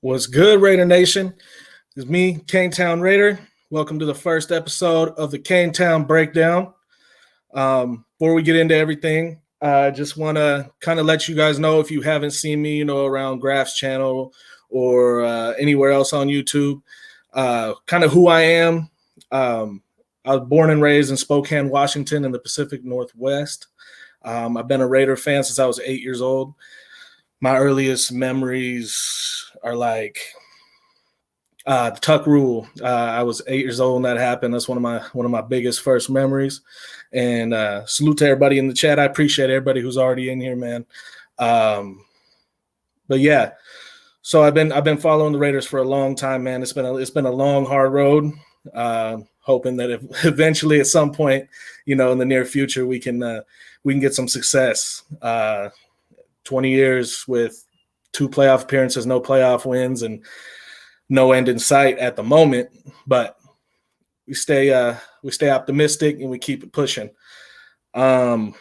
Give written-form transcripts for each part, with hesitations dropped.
What's good, Raider Nation? It's me, KaneTown Raider. Welcome to the first episode of the KaneTown BreakDown. Before we get into everything, I just want to kind of let you guys know, if you haven't seen me, around Graph's channel or anywhere else on YouTube, kind of who I am. I was born and raised in Spokane, Washington, in the Pacific Northwest. I've been a Raider fan since I was 8 years old. My earliest memories are like the Tuck Rule. I was 8 years old when that happened. That's one of my biggest first memories. And salute to everybody in the chat. I appreciate everybody who's already in here, man. But yeah, so I've been following the Raiders for a long time, man. It's been a long, hard road. Hoping that eventually, at some point, in the near future, we can get some success. 20 years with 2 playoff appearances, no playoff wins, and no end in sight at the moment. But we stay optimistic and we keep it pushing. Let's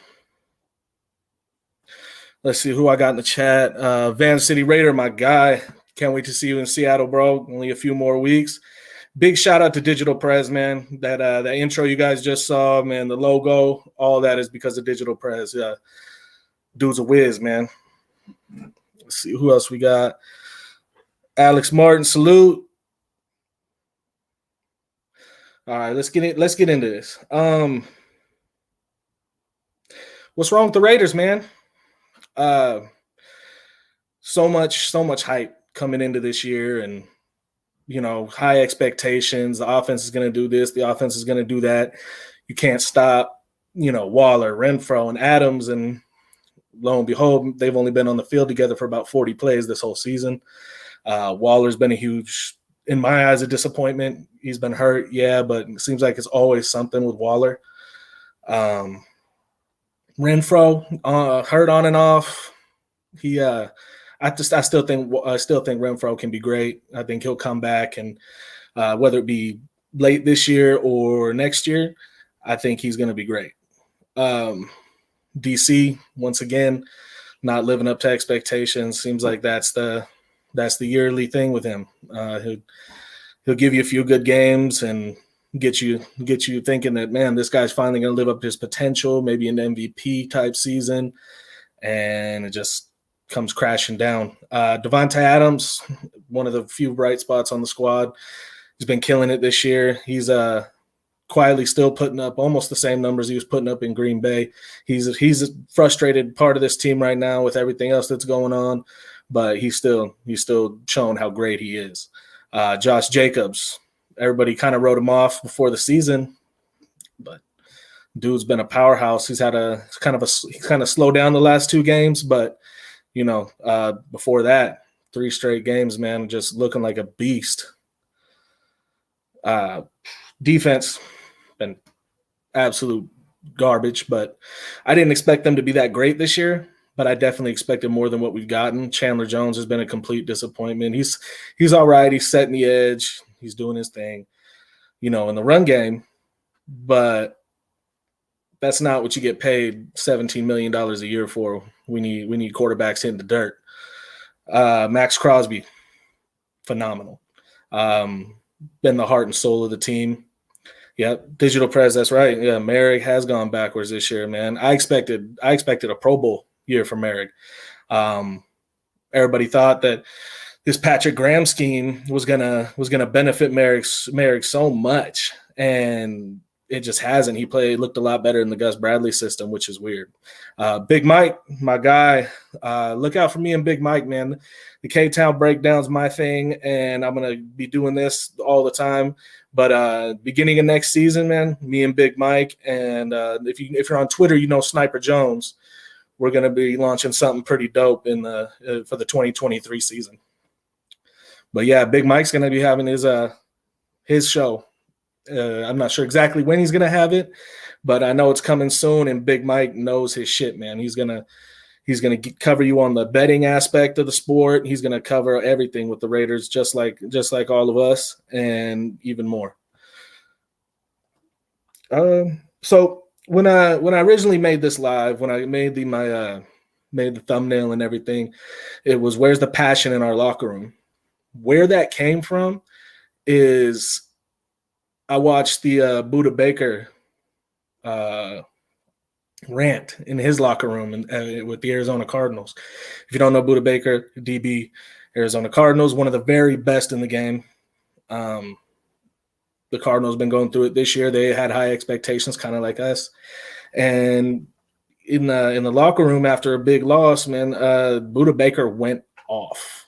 see who I got in the chat. Van City Raider, my guy. Can't wait to see you in Seattle, bro. Only a few more weeks. Big shout out to Digital Prez, man. That intro you guys just saw, man, the logo, all that is because of Digital Prez. Dude's a whiz, man. Let's see who else we got. Alex Martin, salute. All right, let's get into this. What's wrong with the Raiders, man? So much hype coming into this year, and high expectations. The offense is going to do this. The offense is going to do that. You can't stop, Waller, Renfro, and Adams. And lo and behold, they've only been on the field together for about 40 plays this whole season. Waller's been a huge, in my eyes, a disappointment. He's been hurt, yeah, but it seems like it's always something with Waller. Renfro, hurt on and off. I still think Renfro can be great. I think he'll come back, and whether it be late this year or next year, I think he's going to be great. DC, once again, not living up to expectations. Seems like that's the yearly thing with him. He'll give you a few good games and get you thinking that, man, this guy's finally going to live up to his potential, maybe an MVP type season, and it just comes crashing down. Devontae Adams, one of the few bright spots on the squad. He's been killing it this year. He's quietly still putting up almost the same numbers he was putting up in Green Bay. He's a frustrated part of this team right now with everything else that's going on, but he's still showing how great he is. Josh Jacobs, everybody kind of wrote him off before the season, but dude's been a powerhouse. He's had he's kind of slowed down the last 2 games, but before that, 3 straight games, man, just looking like a beast. Defense been absolute garbage, but I didn't expect them to be that great this year, but I definitely expected more than what we've gotten. Chandler Jones has been a complete disappointment. He's all right. He's setting the edge. He's doing his thing, in the run game, but that's not what you get paid $17 million a year for. We need quarterbacks hitting the dirt. Max Crosby, phenomenal. Been the heart and soul of the team. Yep, Digital Prez, that's right. Yeah, Merrick has gone backwards this year, man. I expected a Pro Bowl year from Merrick. Everybody thought that this Patrick Graham scheme was gonna benefit Merrick so much, and it just hasn't. He looked a lot better in the Gus Bradley system, which is weird. Big Mike, my guy, look out for me and Big Mike, man. The K-Town BreakDown's my thing, and I'm gonna be doing this all the time. But beginning of next season, man, me and Big Mike, and if you're on Twitter, Sniper Jones, we're gonna be launching something pretty dope for the 2023 season. But yeah, Big Mike's gonna be having his show. I'm not sure exactly when he's gonna have it, but I know it's coming soon. And Big Mike knows his shit, man. He's gonna cover you on the betting aspect of the sport. He's gonna cover everything with the Raiders, just like all of us, and even more. So when I originally made this live, when I made the thumbnail and everything, it was, where's the passion in our locker room? where that came from is I watched the Buda Baker rant in his locker room with the Arizona Cardinals. If you don't know Buda Baker, DB, Arizona Cardinals, one of the very best in the game. The Cardinals been going through it this year. They had high expectations, kind of like us. And in the locker room after a big loss, man, Buda Baker went off.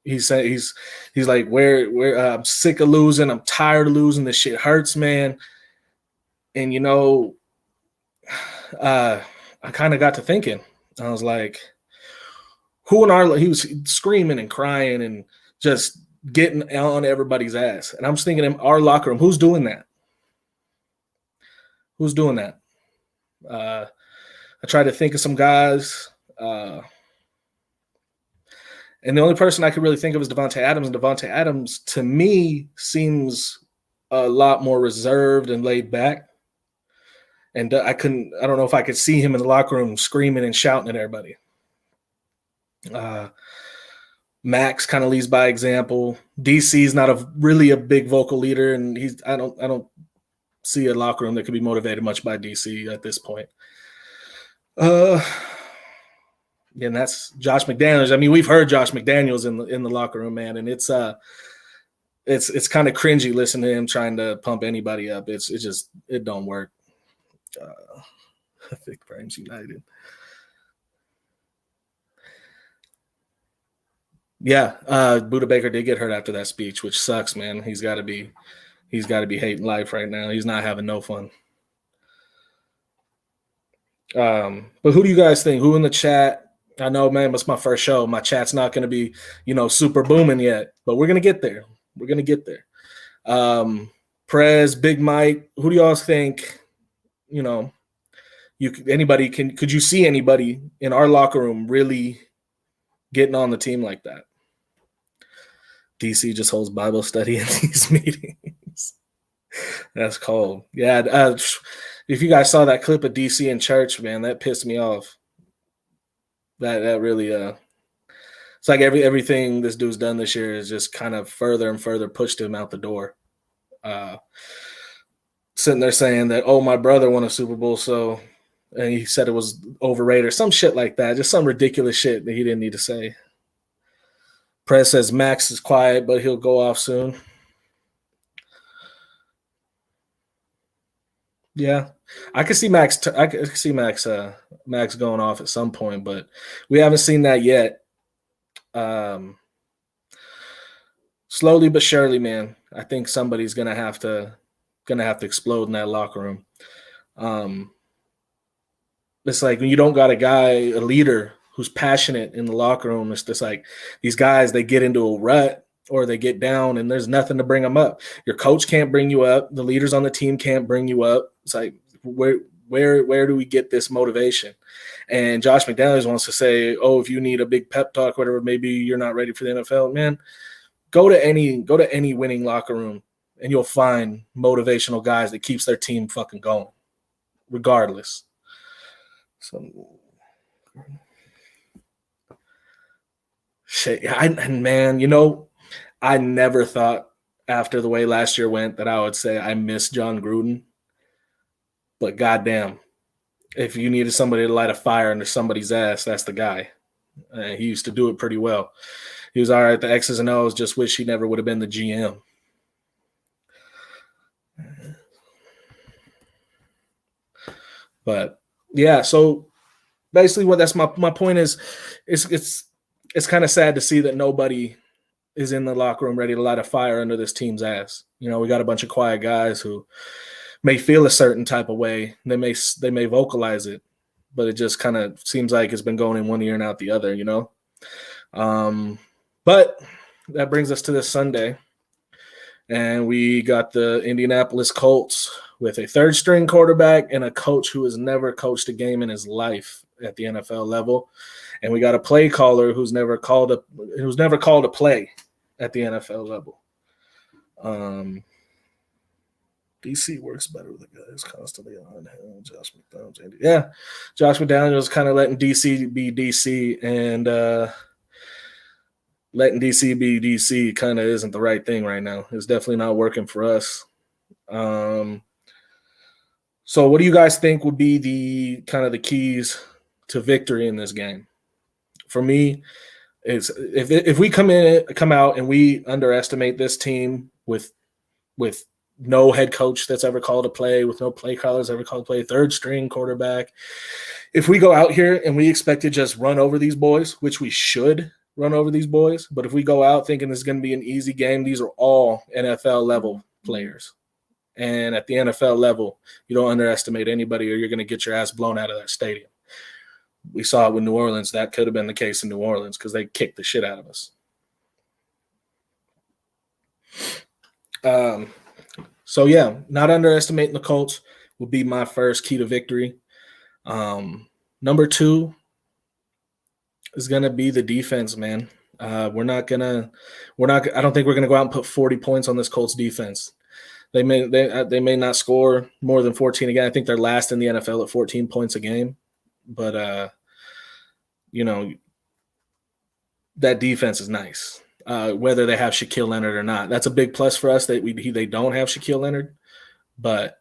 He said he's like, where I'm sick of losing. I'm tired of losing. This shit hurts, man. And I kind of got to thinking. I was like, he was screaming and crying and just getting on everybody's ass. And I'm just thinking in our locker room, who's doing that? Who's doing that? I tried to think of some guys. And the only person I could really think of is Devontae Adams. And Devontae Adams, to me, seems a lot more reserved and laid back. And I don't know if I could see him in the locker room screaming and shouting at everybody. Max kind of leads by example. DC is not really a big vocal leader, and I don't see a locker room that could be motivated much by DC at this point. And that's Josh McDaniels. I mean, we've heard Josh McDaniels in the locker room, man, and it's kind of cringy listening to him trying to pump anybody up. It don't work. Thick Frames United. Yeah, Buda Baker did get hurt after that speech, which sucks, man. He's got to be hating life right now. He's not having no fun. But who do you guys think? Who in the chat? I know, man, it's my first show. My chat's not going to be, super booming yet, but we're going to get there. We're going to get there. Prez, Big Mike, who do y'all think, could you see anybody in our locker room really getting on the team like that? DC just holds Bible study in these meetings. That's cold. Yeah. If you guys saw that clip of DC in church, man, that pissed me off. That really it's like everything this dude's done this year is just kind of further and further pushed him out the door. Sitting there saying that, oh, my brother won a Super Bowl, and he said it was overrated or some shit like that, just some ridiculous shit that he didn't need to say. Press says Max is quiet, but he'll go off soon. Yeah, I could see Max. Max going off at some point, but we haven't seen that yet. Slowly but surely, man. I think somebody's gonna have to explode in that locker room. It's like when you don't got a leader who's passionate in the locker room. It's just like these guys, they get into a rut or they get down and there's nothing to bring them up. Your coach can't bring you up. The leaders on the team can't bring you up. It's like, where do we get this motivation? And Josh McDaniels wants to say, oh, if you need a big pep talk, whatever, maybe you're not ready for the NFL. Man, go to any winning locker room and you'll find motivational guys that keeps their team fucking going, regardless. So shit, I never thought after the way last year went that I would say I miss John Gruden. But goddamn, if you needed somebody to light a fire under somebody's ass, that's the guy. He used to do it pretty well. He was all right at the X's and O's, just wish he never would have been the GM. But yeah, so basically that's my point is it's kind of sad to see that nobody is in the locker room ready to light a fire under this team's ass. We got a bunch of quiet guys who may feel a certain type of way. They may vocalize it, but it just kind of seems like it's been going in one ear and out the other, But that brings us to this Sunday, and we got the Indianapolis Colts with a third-string quarterback and a coach who has never coached a game in his life at the NFL level, and we got a play caller who's never called a play at the NFL level. DC works better with the guys constantly on him. Josh McDaniels. Yeah, Josh McDaniels kind of letting DC be DC, and letting DC be DC kind of isn't the right thing right now. It's definitely not working for us. So what do you guys think would be the kind of the keys to victory in this game? For me, it's if we come out and we underestimate this team with no head coach that's ever called a play, with no play callers ever called a play, third string quarterback. If we go out here and we expect to just run over these boys, which we should run over these boys, but if we go out thinking it's going to be an easy game, these are all NFL level players. And at the NFL level, you don't underestimate anybody or you're going to get your ass blown out of that stadium. We saw it with New Orleans. That could have been the case in New Orleans because they kicked the shit out of us. So, yeah, not underestimating the Colts will be my first key to victory. Number 2 is going to be the defense, man. I don't think we're going to go out and put 40 points on this Colts defense. They may not score more than 14 again. I think they're last in the NFL at 14 points a game. But, that defense is nice. Whether they have Shaquille Leonard or not. That's a big plus for us that they don't have Shaquille Leonard. But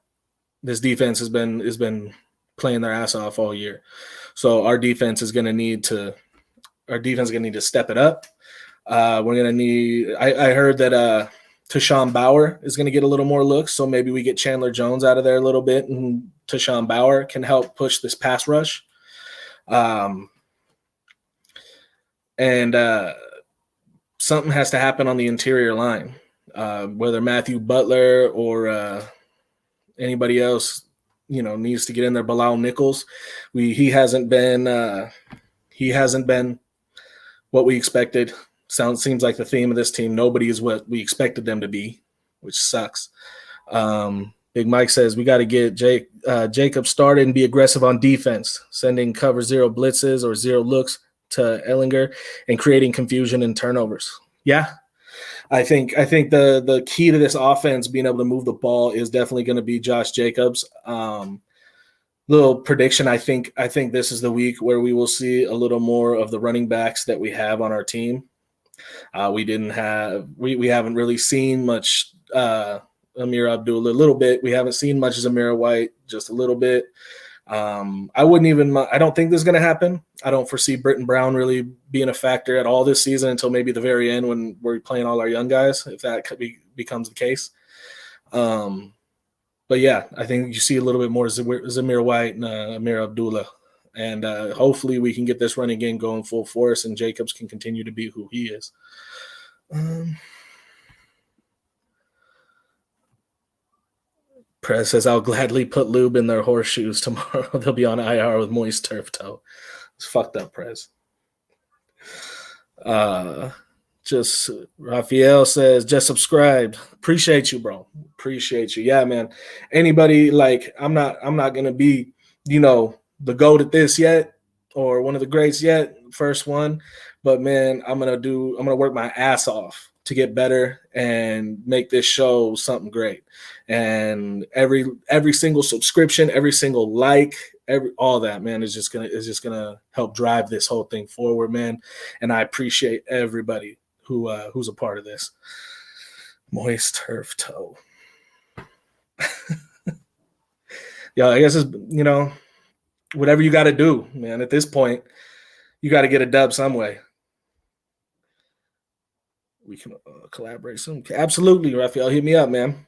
this defense has been playing their ass off all year. So our defense is going to need to step it up. We're going to need – I heard that Tashawn Bauer is going to get a little more looks, so maybe we get Chandler Jones out of there a little bit, and Tashawn Bauer can help push this pass rush. Something has to happen on the interior line, whether Matthew Butler or anybody else, needs to get in there. Bilal Nichols, he hasn't been what we expected. Seems like the theme of this team. Nobody is what we expected them to be, which sucks. Big Mike says we got to get Jacob started and be aggressive on defense, sending cover 0 blitzes or 0 looks to Ellinger and creating confusion and turnovers. Yeah, I think the key to this offense being able to move the ball is definitely going to be Josh Jacobs. Little prediction. I think this is the week where we will see a little more of the running backs that we have on our team. We haven't really seen much Amir Abdullah, a little bit. We haven't seen much as Amir White, just a little bit. I don't think this is going to happen. I don't foresee Britton Brown really being a factor at all this season until maybe the very end when we're playing all our young guys, if that becomes the case. But yeah, I think you see a little bit more Zamir White and Amir Abdullah. And hopefully we can get this running game going full force and Jacobs can continue to be who he is. Prez says, I'll gladly put lube in their horseshoes tomorrow. They'll be on IR with moist turf toe. It's fucked up, Prez. Just Raphael says, just subscribed. Appreciate you, bro. Appreciate you. Yeah, man. Anybody, I'm not going to be, the GOAT at this yet or one of the greats yet, first one. But, man, I'm going to work my ass off to get better and make this show something great. And every single subscription, every single like, all that, man, is just gonna help drive this whole thing forward, man. And I appreciate everybody who's a part of this. Moist turf toe. Yeah, I guess it's whatever you got to do, man. At this point, you got to get a dub some way. We can collaborate soon. Absolutely, Raphael. Hit me up, man.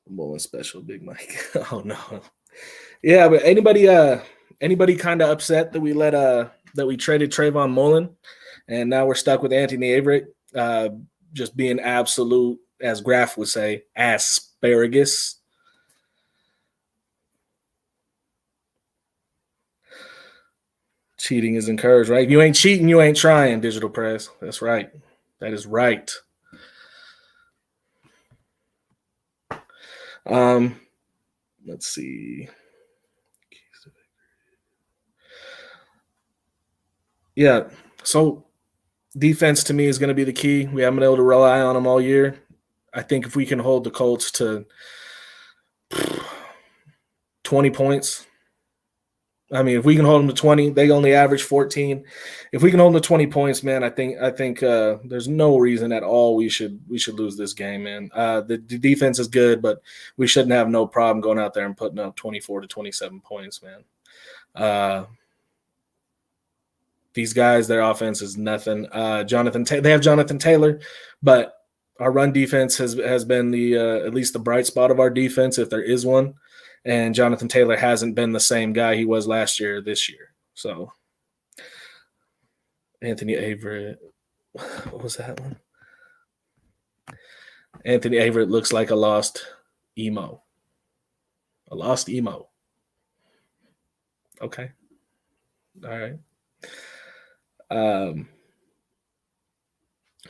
Mullen special, Big Mike. Oh no. Yeah, but anybody kind of upset that we traded Trayvon Mullen, and now we're stuck with Anthony Averett, just being absolute, as Graf would say, asparagus. Cheating is encouraged, right? If you ain't cheating, you ain't trying, Digital Press. That's right. That is right. Let's see. Yeah, so defense to me is going to be the key. We haven't been able to rely on them all year. I think if we can hold the Colts to 20 points, I mean, if we can hold them to 20, they only average 14. If we can hold them to 20 points, man, I think there's no reason at all we should lose this game, man. The defense is good, but we shouldn't have no problem going out there and putting up 24 to 27 points, man. These guys, their offense is nothing. They have Jonathan Taylor, but our run defense has been the at least the bright spot of our defense, if there is one. And Jonathan Taylor hasn't been the same guy he was last year, this year. So Anthony Averett, what was that one? Anthony Averett looks like a lost emo. A lost emo. Okay. All right.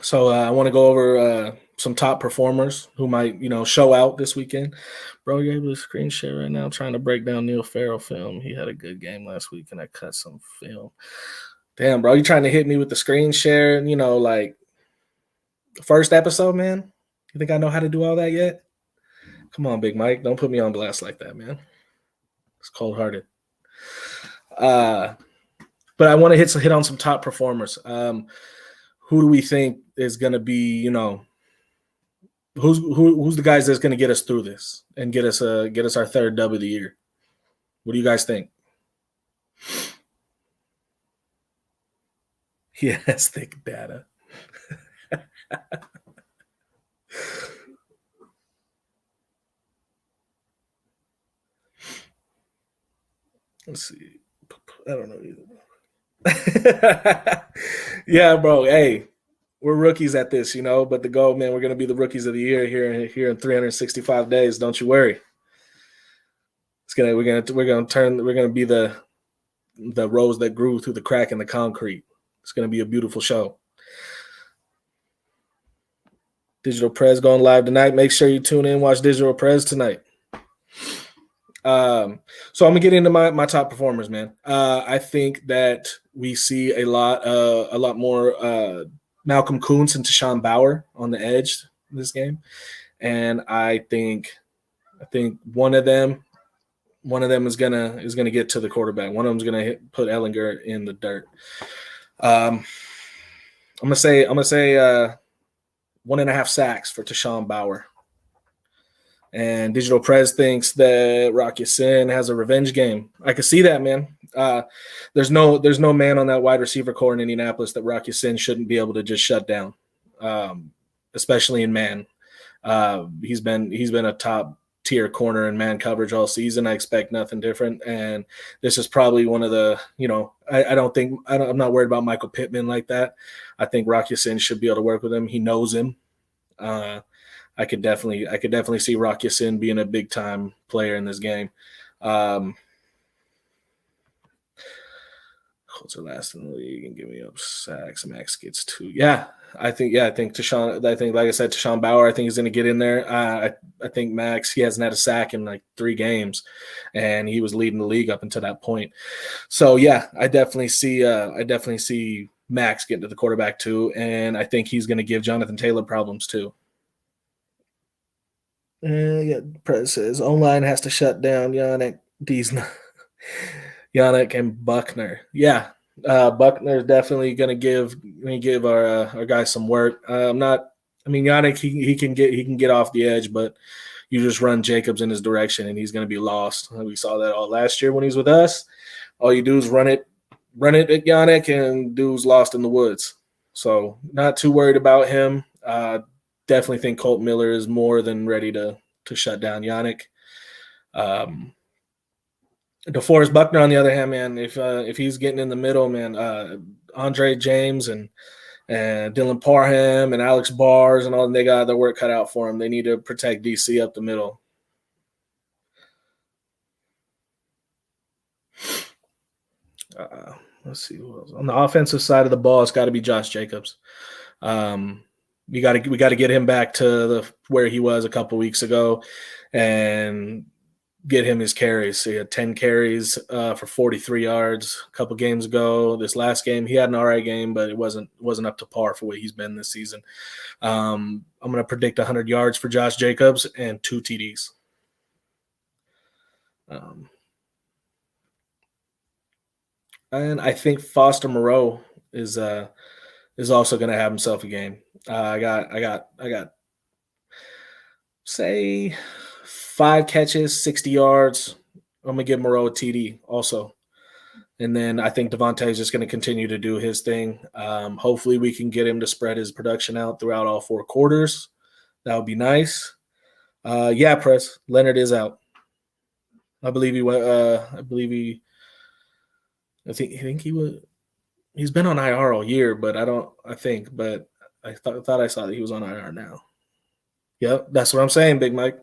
So I want to go over some top performers who might, show out this weekend. Bro, you're able to screen share right now. I'm trying to break down Neil Farrell film. He had a good game last week, and I cut some film. Damn, bro, you trying to hit me with the screen share? Like first episode, man. You think I know how to do all that yet? Come on, Big Mike. Don't put me on blast like that, man. It's cold-hearted. But I want to hit on some top performers. Who do we think is going to be, who's the guys that's going to get us through this and get us our third dub of the year? What do you guys think? Yes, thick data. Let's see. I don't know either. Yeah, bro. Hey, we're rookies at this, but the goal, man, we're going to be the rookies of the year here in 365 days. Don't you worry. We're going to be the rose that grew through the crack in the concrete. It's going to be a beautiful show. Digital Prez going live tonight. Make sure you tune in, watch Digital Prez tonight. So I'm gonna get into my top performers, man. I think that we see a lot more Malcolm Kuntz and Tashawn Bauer on the edge in this game, and I think one of them is gonna get to the quarterback. One of them is gonna put Ellinger in the dirt. I'm gonna say 1.5 sacks for Tashawn Bauer. And Digital Prez thinks that Rock Ya-Sin has a revenge game. I can see that, man. There's no man on that wide receiver core in Indianapolis that Rock Ya-Sin shouldn't be able to just shut down, especially in man. He's been a top tier corner in man coverage all season. I expect nothing different. And this is probably one of the, I'm not worried about Michael Pittman like that. I think Rock Ya-Sin should be able to work with him. He knows him. I could definitely see Rock Ya-Sin being a big time player in this game. Colts are last in the league and giving up sacks. Max gets 2. Yeah, I think Tashawn. I think, like I said, Tashawn Bauer. I think he's going to get in there. I think Max. He hasn't had a sack in like 3 games, and he was leading the league up until that point. So yeah, I definitely see Max getting to the quarterback too, and I think he's going to give Jonathan Taylor problems too. Prez says online has to shut down Yannick, Yannick and Buckner. Yeah, Buckner is definitely going to give our guys some work. Yannick he can get off the edge, but you just run Jacobs in his direction and he's going to be lost. We saw that all last year when he was with us. All you do is run it at Yannick, and dude's lost in the woods. So not too worried about him. Definitely think Colt Miller is more than ready to shut down Yannick. DeForest Buckner, on the other hand, man, if he's getting in the middle, man, Andre James and Dylan Parham and Alex Bars and all, they got their work cut out for him. They need to protect DC up the middle. Let's see who else on the offensive side of the ball. It's got to be Josh Jacobs. We got to get him back to where he was a couple weeks ago, and get him his carries. So he had 10 carries for 43 yards a couple games ago. This last game, he had an all right game, but it wasn't up to par for what he's been this season. I'm going to predict 100 yards for Josh Jacobs and 2 TDs. And I think Foster Moreau is also going to have himself a game. I got say 5 catches, 60 yards. I'm gonna give Moreau a TD also. And then I think Devontae is just going to continue to do his thing. Hopefully, we can get him to spread his production out throughout all 4 quarters. That would be nice. Yeah, Press Leonard is out. I believe he went. I believe he. I think he was. He's been on IR all year, but I don't. I think, but I thought I saw that he was on IR now. Yep, that's what I'm saying, Big Mike.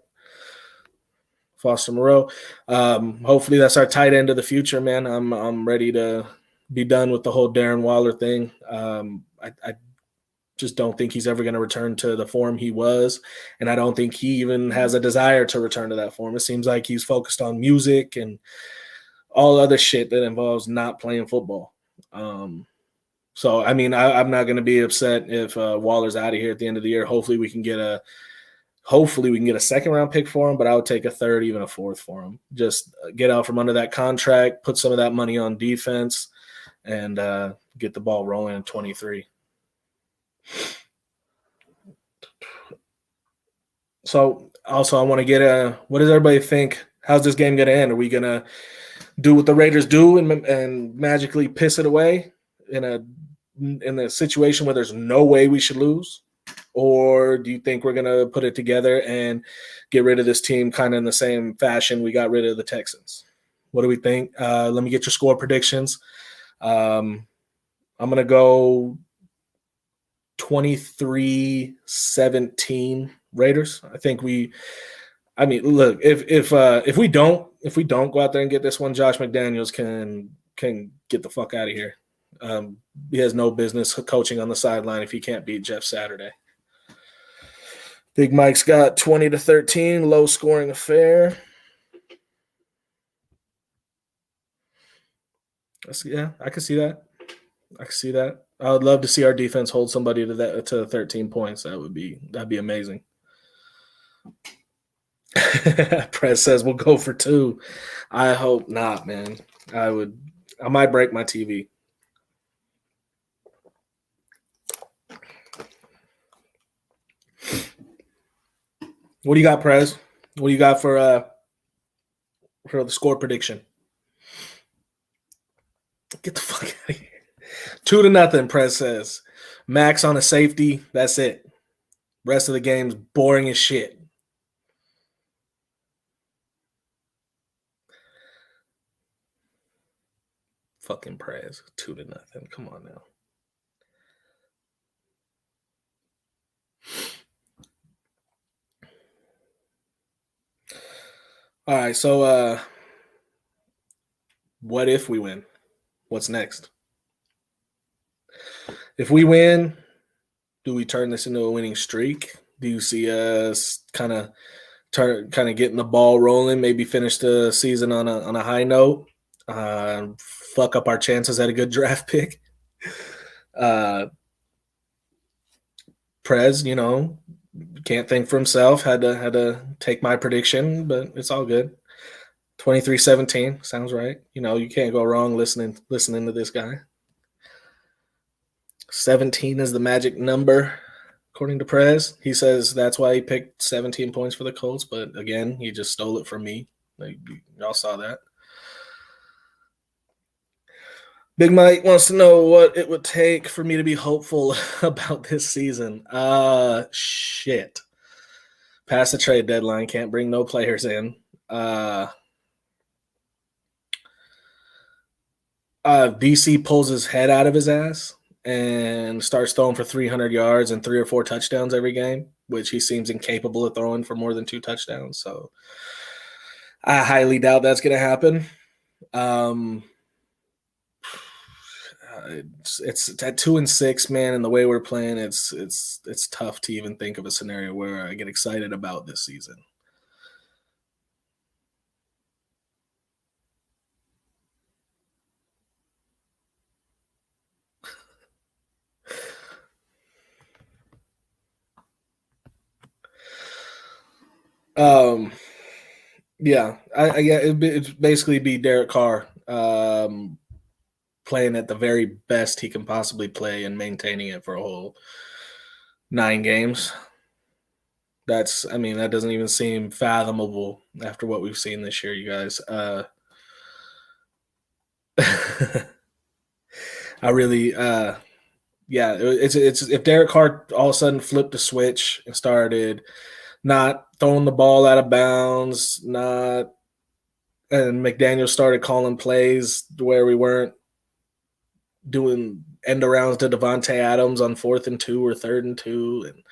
Foster Moreau. Hopefully, that's our tight end of the future, man. I'm ready to be done with the whole Darren Waller thing. I just don't think he's ever going to return to the form he was, and I don't think he even has a desire to return to that form. It seems like he's focused on music and all other shit that involves not playing football. So, I mean, I'm not going to be upset if Waller's out of here at the end of the year. Hopefully, we can get a second round pick for him, but I would take a third, even a fourth for him. Just get out from under that contract, put some of that money on defense, and get the ball rolling in 23. So also I want to get what does everybody think? How's this game going to end? Are we going to do what the Raiders do and magically piss it away in a situation where there's no way we should lose? Or do you think we're going to put it together and get rid of this team kind of in the same fashion we got rid of the Texans? What do we think? Let me get your score predictions. I'm going to go 23-17 Raiders. I think look, if we don't go out there and get this one, Josh McDaniels can get the fuck out of here. He has no business coaching on the sideline if he can't beat Jeff Saturday. Big Mike's got 20-13, low scoring affair. Yeah, I can see that. I would love to see our defense hold somebody to 13 points. That'd be amazing. Press says we'll go for 2. I hope not, man. I might break my TV. What do you got, Prez? What do you got for the score prediction? Get the fuck out of here. 2-0, Prez says. Max on a safety. That's it. Rest of the game's boring as shit. Fucking Prez. 2-0. Come on now. All right, so what if we win? What's next? If we win, do we turn this into a winning streak? Do you see us kind of getting the ball rolling, maybe finish the season on a high note, fuck up our chances at a good draft pick? Prez, can't think for himself. Had to take my prediction, but it's all good. 23-17 sounds right. You can't go wrong listening to this guy. 17 is the magic number, according to Prez. He says that's why he picked 17 points for the Colts, but again, he just stole it from me. Y'all saw that. Big Mike wants to know what it would take for me to be hopeful about this season. Shit. Past the trade deadline, can't bring no players in. DC pulls his head out of his ass and starts throwing for 300 yards and 3 or 4 touchdowns every game, which he seems incapable of throwing for more than 2 touchdowns. So I highly doubt that's going to happen. It's at 2-6, man, and the way we're playing, it's tough to even think of a scenario where I get excited about this season. Yeah, it'd basically be Derek Carr. playing at the very best he can possibly play and maintaining it for a whole 9 games. That doesn't even seem fathomable after what we've seen this year, you guys. I really, it's if Derek Carr all of a sudden flipped the switch and started not throwing the ball out of bounds, and McDaniel started calling plays where we weren't doing end arounds to Devontae Adams on 4th and 2 or 3rd and 2, and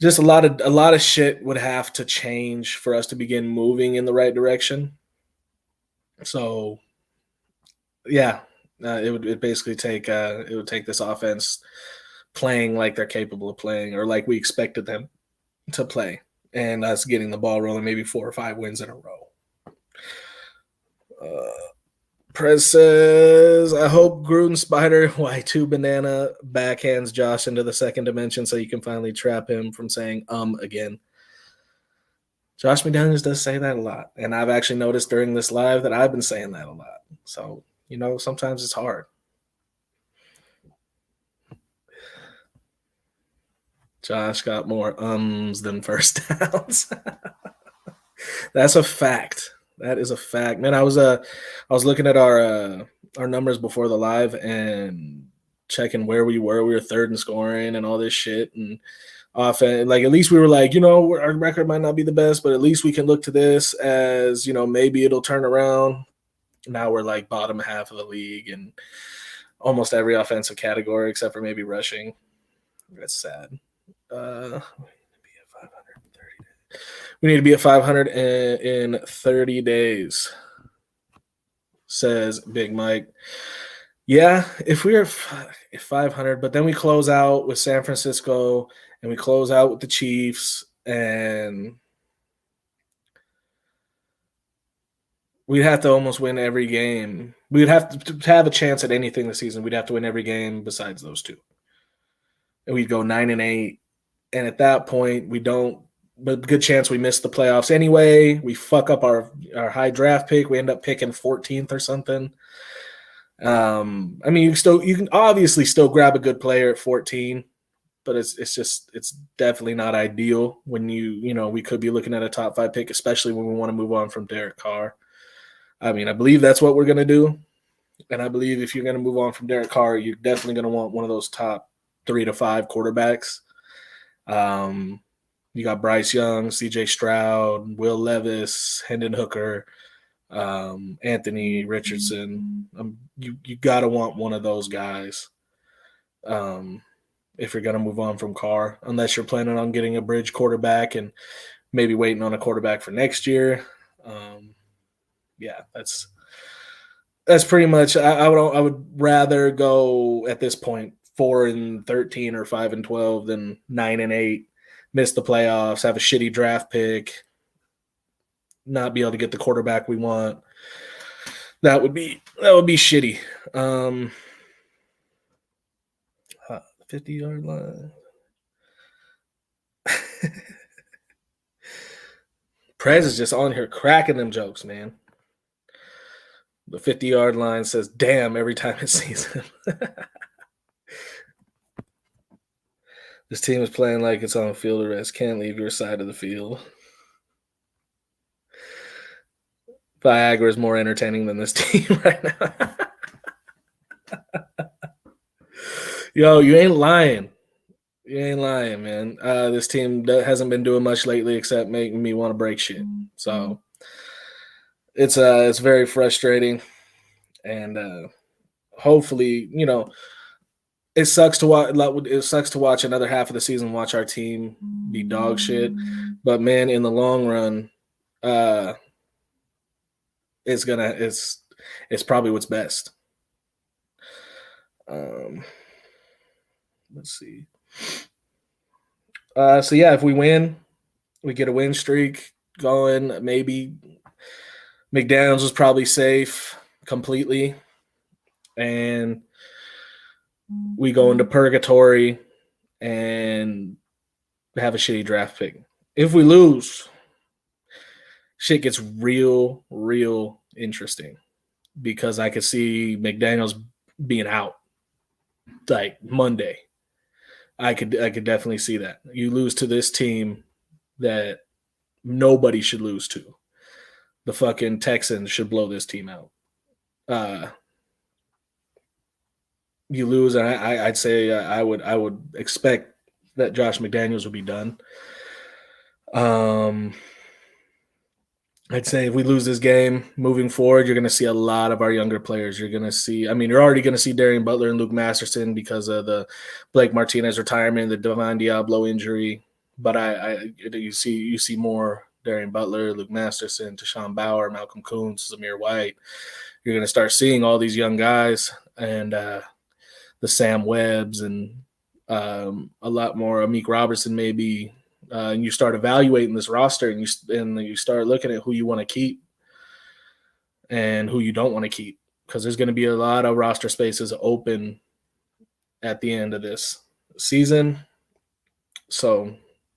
just a lot of shit would have to change for us to begin moving in the right direction. So, yeah, it would basically take this offense playing like they're capable of playing, or like we expected them to play, and us getting the ball rolling, maybe 4 or 5 wins in a row. Prez says, I hope Gruden Spider Y2 Banana backhands Josh into the second dimension so you can finally trap him from saying again. Josh McDaniels does say that a lot, and I've actually noticed during this live that I've been saying that a lot. So, sometimes it's hard. Josh got more than first downs. That's a fact. That is a fact, man. I was looking at our numbers before the live and checking where we were. We were 3rd in scoring and all this shit, and often, like, at least we were like, our record might not be the best, but at least we can look to this as, maybe it'll turn around. Now we're like bottom half of the league in almost every offensive category except for maybe rushing. That's sad. We need to be at 500 in 30 days, says Big Mike. Yeah, if we are 500, but then we close out with San Francisco and we close out with the Chiefs, and we'd have to almost win every game. We'd have to have a chance at anything this season. We'd have to win every game besides those 2. And we'd go 9-8. And at that point, but good chance we miss the playoffs anyway. We fuck up our high draft pick. We end up picking 14th or something. You can obviously still grab a good player at 14, but it's definitely not ideal when we could be looking at a top 5 pick, especially when we want to move on from Derek Carr. I believe that's what we're going to do. And I believe if you're going to move on from Derek Carr, you're definitely going to want one of those top 3 to 5 quarterbacks. You got Bryce Young, C.J. Stroud, Will Levis, Hendon Hooker, Anthony Richardson. You got to want one of those guys if you're going to move on from Carr, unless you're planning on getting a bridge quarterback and maybe waiting on a quarterback for next year. That's pretty much. I would rather go at this point 4-13 or 5-12 than 9-8. Miss the playoffs, have a shitty draft pick, not be able to get the quarterback we want. That would be shitty. 50-yard line. Prez is just on here cracking them jokes, man. The 50-yard line says, damn, every time it sees him. This team is playing like it's on field arrest. Can't leave your side of the field. Viagra is more entertaining than this team right now. Yo, you ain't lying. You ain't lying, man. This team hasn't been doing much lately except making me want to break shit. So it's very frustrating, and hopefully, it sucks to watch. It sucks to watch another half of the season, watch our team be dog shit. But man, in the long run, it's probably what's best. Let's see. So yeah, if we win, we get a win streak going. Maybe McDaniels was probably safe completely, and we go into purgatory and have a shitty draft pick. If we lose, shit gets real interesting. because I could see McDaniels being out like Monday. I could definitely see that. You lose to this team that nobody should lose to. The fucking Texans should blow this team out. You lose, and I'd say I would expect that Josh McDaniels would be done. I'd say if we lose this game moving forward, you're going to see a lot of our younger players. You're going to see, I mean, you're already going to see Darian Butler and Luke Masterson because of the Blake Martinez retirement, the Divine Diablo injury. But you see more Darian Butler, Luke Masterson, Tashawn Bauer, Malcolm Kuntz, Zamir White. You're going to start seeing all these young guys and the Sam Webbs and a lot more Amik Robertson maybe. And you start evaluating this roster, and you start looking at who you want to keep and who you don't want to keep, because there's going to be a lot of roster spaces open at the end of this season. So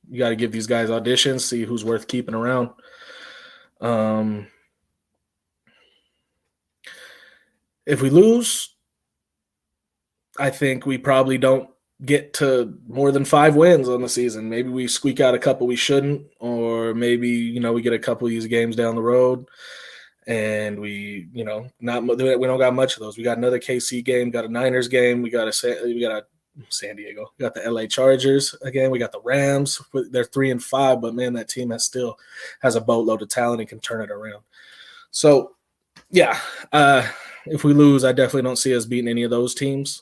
you got to give these guys auditions, see who's worth keeping around. If we lose, I think we probably don't get to more than 5 wins on the season. Maybe we squeak out a couple we shouldn't, or maybe, we get a couple of these games down the road and we don't got much of those. We got another KC game, got a Niners game, we got a San Diego, we got the LA Chargers again, we got the Rams. They're 3-5, but man, that team still has a boatload of talent and can turn it around. So yeah, if we lose, I definitely don't see us beating any of those teams.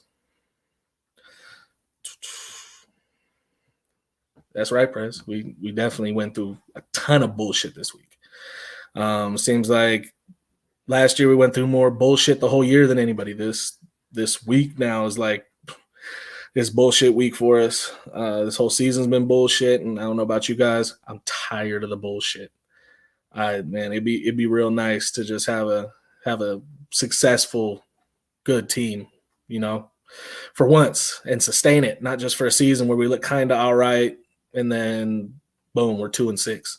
That's right, Prez. We definitely went through a ton of bullshit this week. Seems like last year we went through more bullshit the whole year than anybody. This week now is like this bullshit week for us. This whole season's been bullshit, and I don't know about you guys. I'm tired of the bullshit. It'd be real nice to just have a successful, good team, for once, and sustain it, not just for a season where we look kind of all right and then boom, we're 2-6.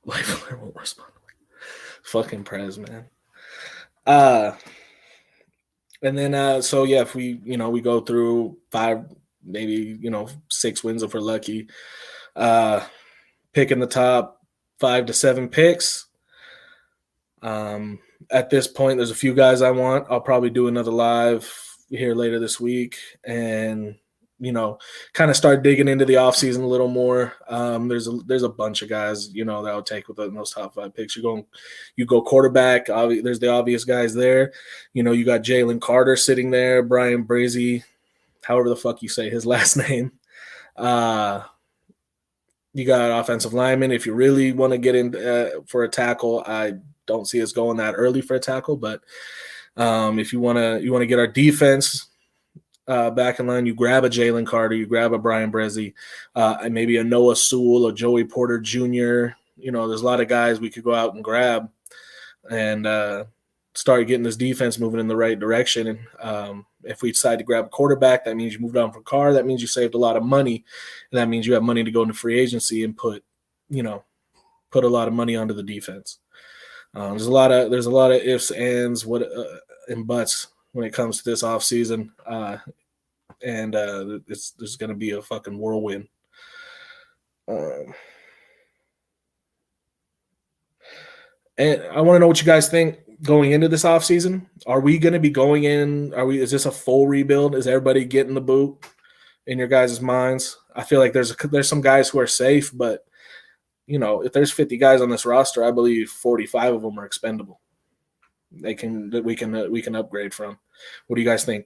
Life won't respond. Fucking Prez, man. And then so yeah, if we we go through 5, maybe 6 wins if we're lucky, picking the top 5 to 7 picks. At this point, there's a few guys I want. I'll probably do another live here later this week and kind of start digging into the offseason a little more. There's a bunch of guys that I'll take with those top 5 picks. You go quarterback. There's the obvious guys there. You got Jalen Carter sitting there, Brian Brzee, however the fuck you say his last name. You got offensive lineman. If you really want to get in for a tackle, I don't see us going that early for a tackle. But if you want to get our defense back in line, you grab a Jalen Carter, you grab a Brian Brzee, and maybe a Noah Sewell, a Joey Porter Jr. There's a lot of guys we could go out and grab and start getting this defense moving in the right direction. And if we decide to grab a quarterback, that means you moved on from Carr. That means you saved a lot of money, and that means you have money to go into free agency and put a lot of money onto the defense. There's a lot of ifs, ands, and buts when it comes to this offseason. And there's going to be a fucking whirlwind. And I want to know what you guys think going into this offseason. Are we going to be going in? Is this a full rebuild? Is everybody getting the boot in your guys' minds? I feel like there's some guys who are safe, but if there's 50 guys on this roster, I believe 45 of them are expendable. We can upgrade from. What do you guys think?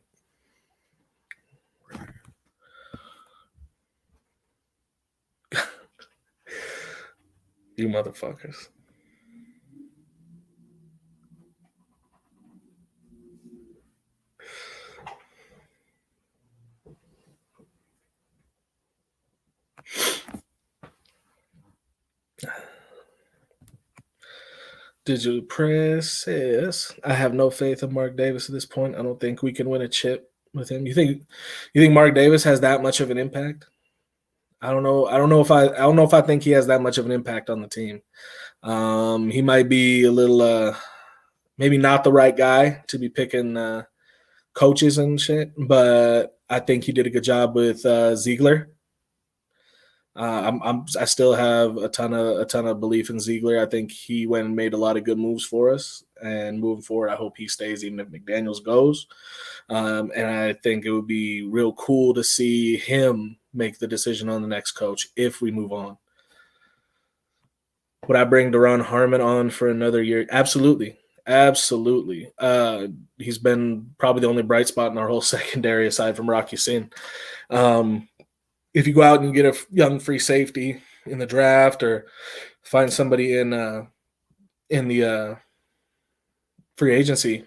You motherfuckers. Digital Press says, I have no faith in Mark Davis at this point. I don't think we can win a chip with him. You think Mark Davis has that much of an impact? I don't know. I don't know if I think he has that much of an impact on the team. He might be a little maybe not the right guy to be picking coaches and shit, but I think he did a good job with Ziegler. I still have a ton of belief in Ziegler. I think he went and made a lot of good moves for us, and moving forward, I hope he stays even if McDaniels goes. And I think it would be real cool to see him make the decision on the next coach if we move on. Would I bring Deron Harmon on for another year? Absolutely. Absolutely. He's been probably the only bright spot in our whole secondary aside from Rocky Sin. If you go out and you get a young free safety in the draft or find somebody in the free agency,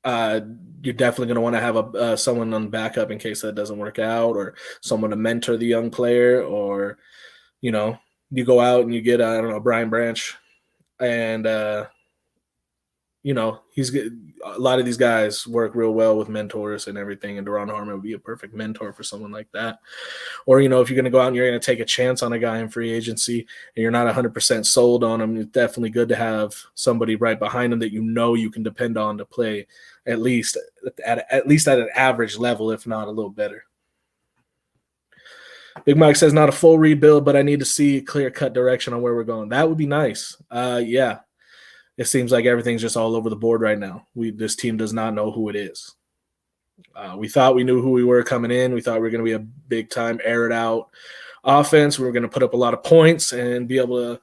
you're definitely going to want to have someone on backup in case that doesn't work out, or someone to mentor the young player, or, you go out and you get, I don't know, Brian Branch, and, he's good. A lot of these guys work real well with mentors and everything, and Deron Harmon would be a perfect mentor for someone like that. Or, if you're going to go out and you're going to take a chance on a guy in free agency and you're not 100% sold on him, it's definitely good to have somebody right behind him that you can depend on to play at least at an average level, if not a little better. Big Mike says, not a full rebuild, but I need to see clear-cut direction on where we're going. That would be nice. Yeah. It seems like everything's just all over the board right now. This team does not know who it is. We thought we knew who we were coming in. We thought we were going to be a big-time, air-it-out offense. We were going to put up a lot of points and be able to,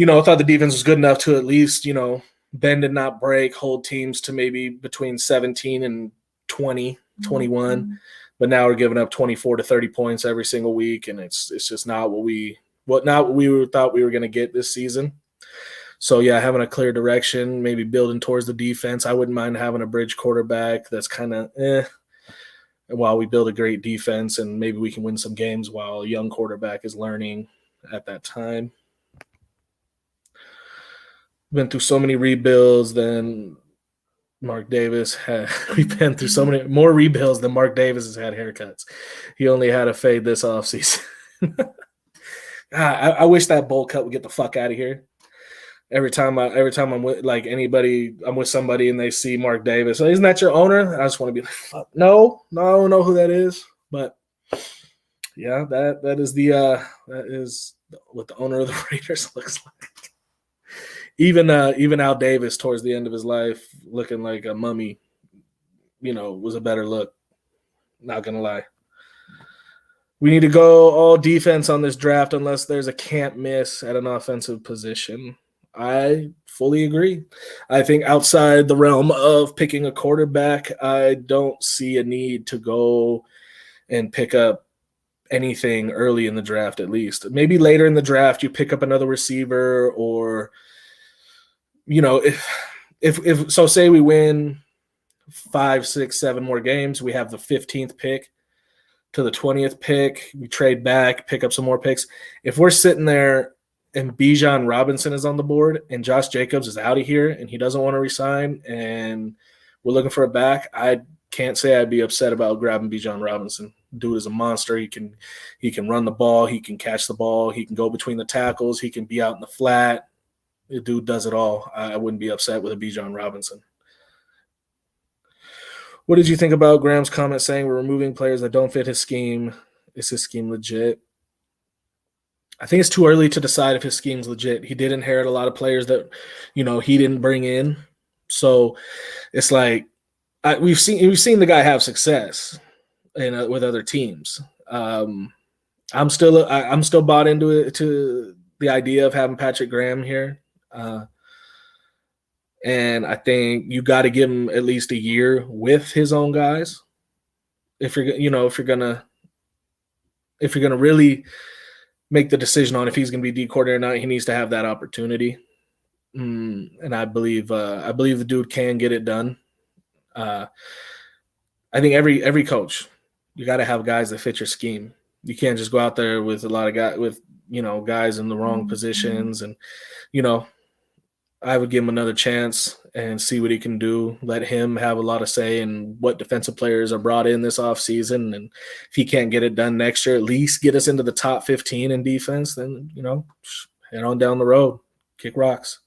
I thought the defense was good enough to at least, bend and not break, hold teams to maybe between 17 and 20, 21. But now we're giving up 24 to 30 points every single week, and it's just not what we thought we were going to get this season. So, yeah, having a clear direction, maybe building towards the defense. I wouldn't mind having a bridge quarterback that's kind of while we build a great defense, and maybe we can win some games while a young quarterback is learning at that time. Been through so many rebuilds than Mark Davis had. We've been through so many more rebuilds than Mark Davis has had haircuts. He only had a fade this offseason. I wish that bowl cut would get the fuck out of here. Every time I'm with anybody, I'm with somebody and they see Mark Davis. Isn't that your owner? I just want to be like, fuck. No, I don't know who that is. But yeah, that is what the owner of the Raiders looks like. Even Al Davis towards the end of his life, looking like a mummy, was a better look. Not gonna lie. We need to go all defense on this draft unless there's a can't miss at an offensive position. I fully agree. I think outside the realm of picking a quarterback, I don't see a need to go and pick up anything early in the draft, at least. Maybe later in the draft, you pick up another receiver, or, if so, say we win 5, 6, 7 more games, we have the 15th pick to the 20th pick. We trade back, pick up some more picks. If we're sitting there and Bijan Robinson is on the board and Josh Jacobs is out of here and he doesn't want to resign and we're looking for a back, I can't say I'd be upset about grabbing Bijan Robinson. Dude is a monster. He can run the ball. He can catch the ball. He can go between the tackles. He can be out in the flat. The dude does it all. I wouldn't be upset with a Bijan Robinson. What did you think about Graham's comment saying we're removing players that don't fit his scheme? Is his scheme legit? I think it's too early to decide if his scheme's legit. He did inherit a lot of players that, he didn't bring in. So it's like we've seen the guy have success with other teams. I'm still bought into it, to the idea of having Patrick Graham here. And I think you got to give him at least a year with his own guys. If you're gonna really make the decision on if he's going to be D coordinator or not, he needs to have that opportunity. And I believe the dude can get it done. I think every coach, you got to have guys that fit your scheme. You can't just go out there with a lot of guys in the wrong positions. And, I would give him another chance and see what he can do. Let him have a lot of say in what defensive players are brought in this offseason. And if he can't get it done next year, at least get us into the top 15 in defense, then, head on down the road, kick rocks.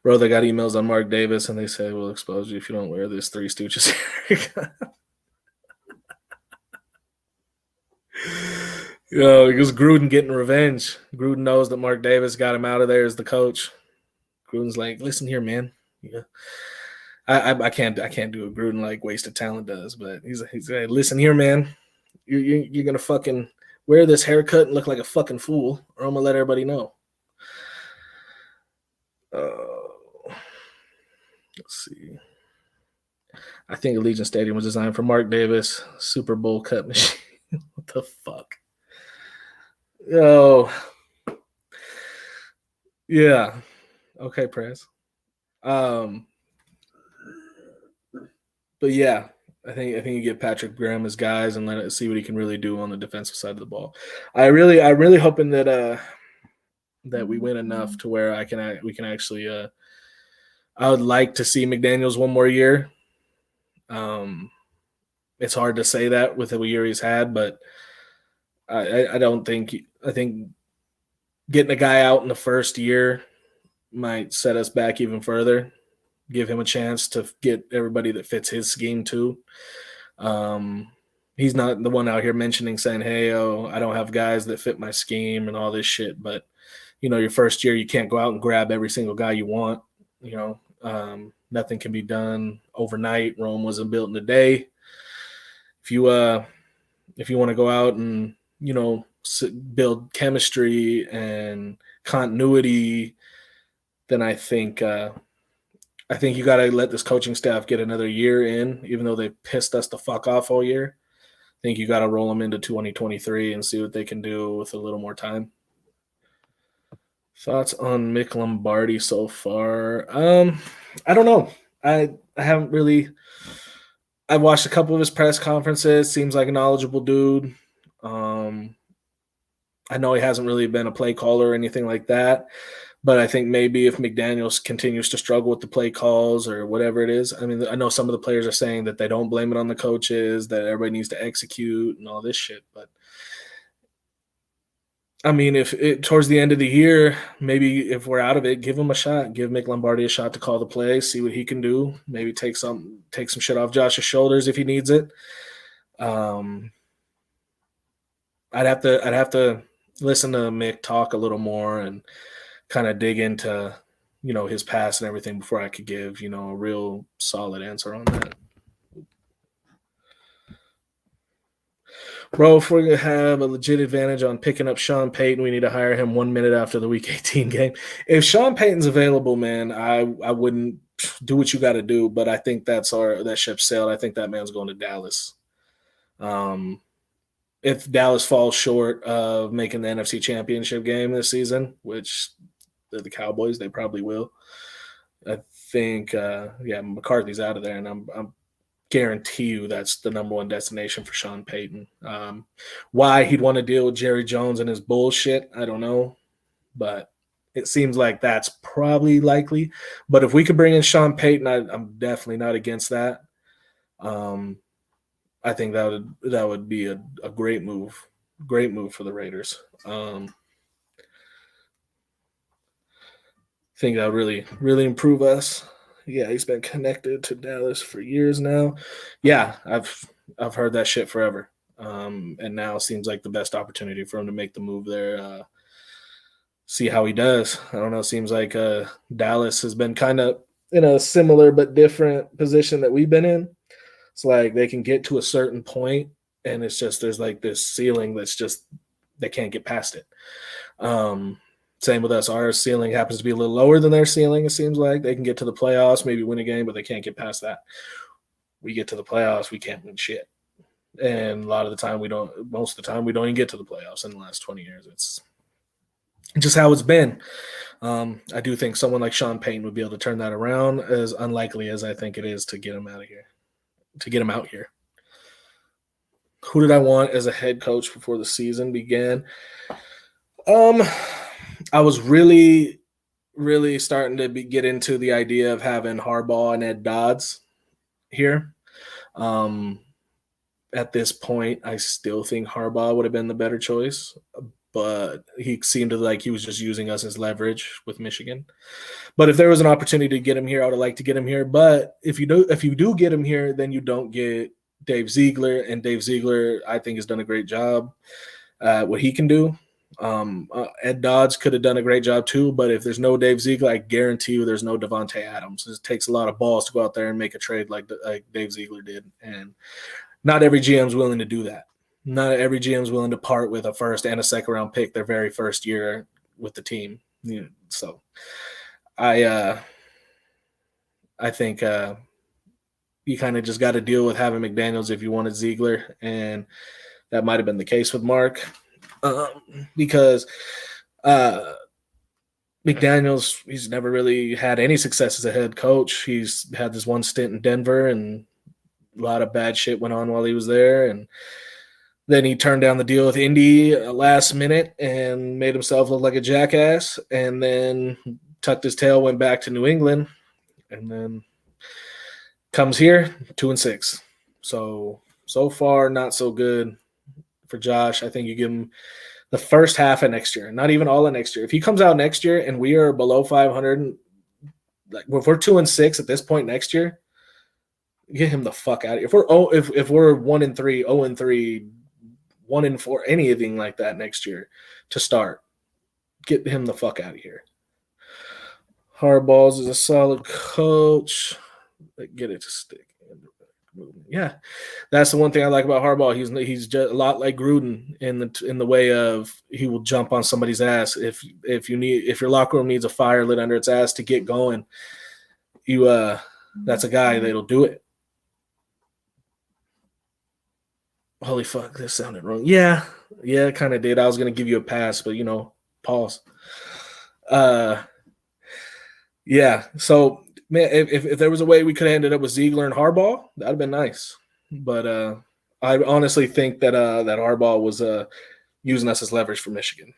Bro, they got emails on Mark Davis, and they say, we'll expose you if you don't wear this Three Stooges haircut. Because Gruden getting revenge. Gruden knows that Mark Davis got him out of there as the coach. Gruden's like, listen here, man. Yeah, I can't do what Gruden like wasted talent does, but he's like, listen here, man. You're gonna fucking wear this haircut and look like a fucking fool, or I'm gonna let everybody know. Let's see. I think Allegiant Stadium was designed for Mark Davis. Super Bowl cut machine. What the fuck? Oh, yeah. Okay, Prez. But yeah, I think you get Patrick Graham as guys and let it see what he can really do on the defensive side of the ball. I really hoping that we win enough to where we can actually. I would like to see McDaniels one more year. It's hard to say that with the year he's had, but I don't think. I think getting a guy out in the first year might set us back even further. Give him a chance to get everybody that fits his scheme too. He's not the one out here mentioning saying, hey, I don't have guys that fit my scheme and all this shit. But, your first year, you can't go out and grab every single guy you want. Nothing can be done overnight. Rome wasn't built in a day. If you want to go out and, build chemistry and continuity, then I think you got to let this coaching staff get another year in, even though they pissed us the fuck off all year. I think you got to roll them into 2023 and see what they can do with a little more time. Thoughts on Mick Lombardi so far? I don't know. I haven't really. I watched a couple of his press conferences. Seems like a knowledgeable dude. I know he hasn't really been a play caller or anything like that. But I think maybe if McDaniels continues to struggle with the play calls or whatever it is, I mean, I know some of the players are saying that they don't blame it on the coaches, that everybody needs to execute and all this shit. But, I mean, towards the end of the year, maybe if we're out of it, give him a shot. Give Mick Lombardi a shot to call the play, see what he can do. Maybe take some shit off Josh's shoulders if he needs it. I'd have to listen to Mick talk a little more and kind of dig into, his past and everything before I could give, a real solid answer on that. Bro, if we're going to have a legit advantage on picking up Sean Payton, we need to hire him 1 minute after the Week 18 game. If Sean Payton's available, man, I wouldn't do what you got to do, but I think that ship sailed. I think that man's going to Dallas. If Dallas falls short of making the NFC Championship game this season, which the Cowboys, they probably will, I think, McCarthy's out of there, and I'm guarantee you that's the number one destination for Sean Payton. Why he'd want to deal with Jerry Jones and his bullshit, I don't know, but it seems like that's probably likely. But if we could bring in Sean Payton, I'm definitely not against that. I think that would be a great move for the Raiders. I think that would really, really improve us. Yeah, he's been connected to Dallas for years now. Yeah, I've heard that shit forever. And now seems like the best opportunity for him to make the move there. See how he does. I don't know. Seems like Dallas has been kind of in a similar but different position that we've been in. It's like they can get to a certain point, and it's just there's like this ceiling that's just they can't get past it. Same with us. Our ceiling happens to be a little lower than their ceiling, it seems like. They can get to the playoffs, maybe win a game, but they can't get past that. We get to the playoffs, we can't win shit. And most of the time, we don't even get to the playoffs in the last 20 years. It's just how it's been. I do think someone like Sean Payton would be able to turn that around, as unlikely as I think it is to get him out here. Who did I want as a head coach before the season began? I was really starting to get into the idea of having Harbaugh and Ed Dodds here. At this point, I still think Harbaugh would have been the better choice, but he seemed to like he was just using us as leverage with Michigan. But if there was an opportunity to get him here, I would like to get him here. But if you do get him here, then you don't get Dave Ziegler, and Dave Ziegler, I think, has done a great job at what he can do. Ed Dodds could have done a great job too, but if there's no Dave Ziegler, I guarantee you there's no Devontae Adams. It takes a lot of balls to go out there and make a trade like Dave Ziegler did, and not every GM is willing to do that. Not every GM is willing to part with a first and a second round pick their very first year with the team. So I think you kind of just got to deal with having McDaniels if you wanted Ziegler, and that might have been the case with Mark. Because McDaniels, he's never really had any success as a head coach. He's had this one stint in Denver, and a lot of bad shit went on while he was there. And then he turned down the deal with Indy last minute and made himself look like a jackass, and then tucked his tail, went back to New England, and then comes here 2-6. So far, not so good for Josh. I think you give him the first half of next year, not even all of next year. If he comes out next year and we are below 500, like if we're 2-6 at this point next year, get him the fuck out of here. If we're 1-3, 0-3, 1-4, anything like that next year to start, get him the fuck out of here. Harbaugh's is a solid coach. Get it to stick. Yeah, that's the one thing I like about Harbaugh. He's just a lot like Gruden in the way of he will jump on somebody's ass if your locker room needs a fire lit under its ass to get going. That's a guy that'll do it. Holy fuck, this sounded wrong. Yeah, it kind of did. I was gonna give you a pass, but pause. Yeah. So man, if there was a way we could have ended up with Ziegler and Harbaugh, that'd have been nice. But I honestly think that that Harbaugh was using us as leverage for Michigan.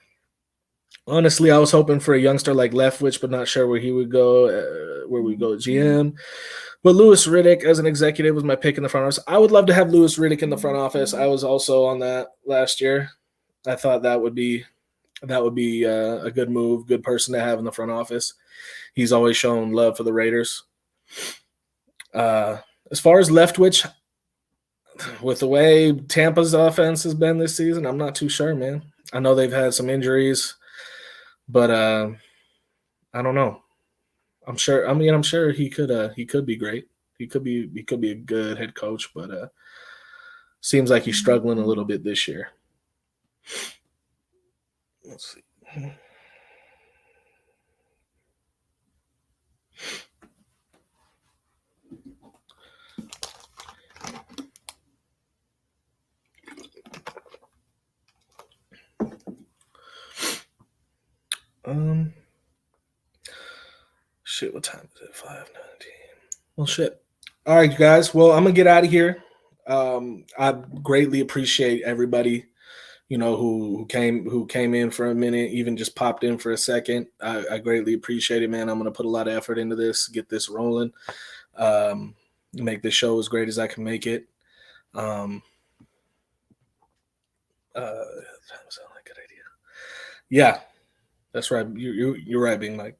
Honestly, I was hoping for a youngster like Leftwich, but not sure where he would go. Where we go, GM. But Louis Riddick as an executive was my pick in the front office. I would love to have Louis Riddick in the front office. I was also on that last year. I thought that would be a good move, good person to have in the front office. He's always shown love for the Raiders. As far as Leftwich, with the way Tampa's offense has been this season, I'm not too sure, man. I know they've had some injuries, but I don't know. I'm sure he could be great. He could be a good head coach, but seems like he's struggling a little bit this year. Let's see. Shit, what time is it? 5:19. Well, shit. All right, guys. Well, I'm gonna get out of here. I greatly appreciate everybody, who came in for a minute, even just popped in for a second. I greatly appreciate it, man. I'm gonna put a lot of effort into this, get this rolling, make this show as great as I can make it. That sounds like a good idea. Yeah, that's right. You're right, Big Mike.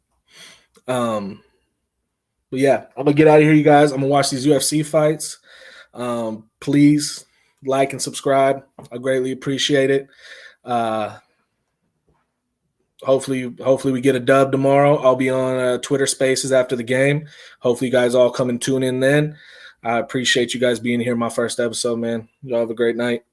But yeah, I'm gonna get out of here, you guys. I'm gonna watch these UFC fights. Please like and subscribe. I greatly appreciate it. Hopefully we get a dub tomorrow. I'll be on Twitter Spaces after the game. Hopefully you guys all come and tune in then. I appreciate you guys being here. My first episode, man. Y'all have a great night.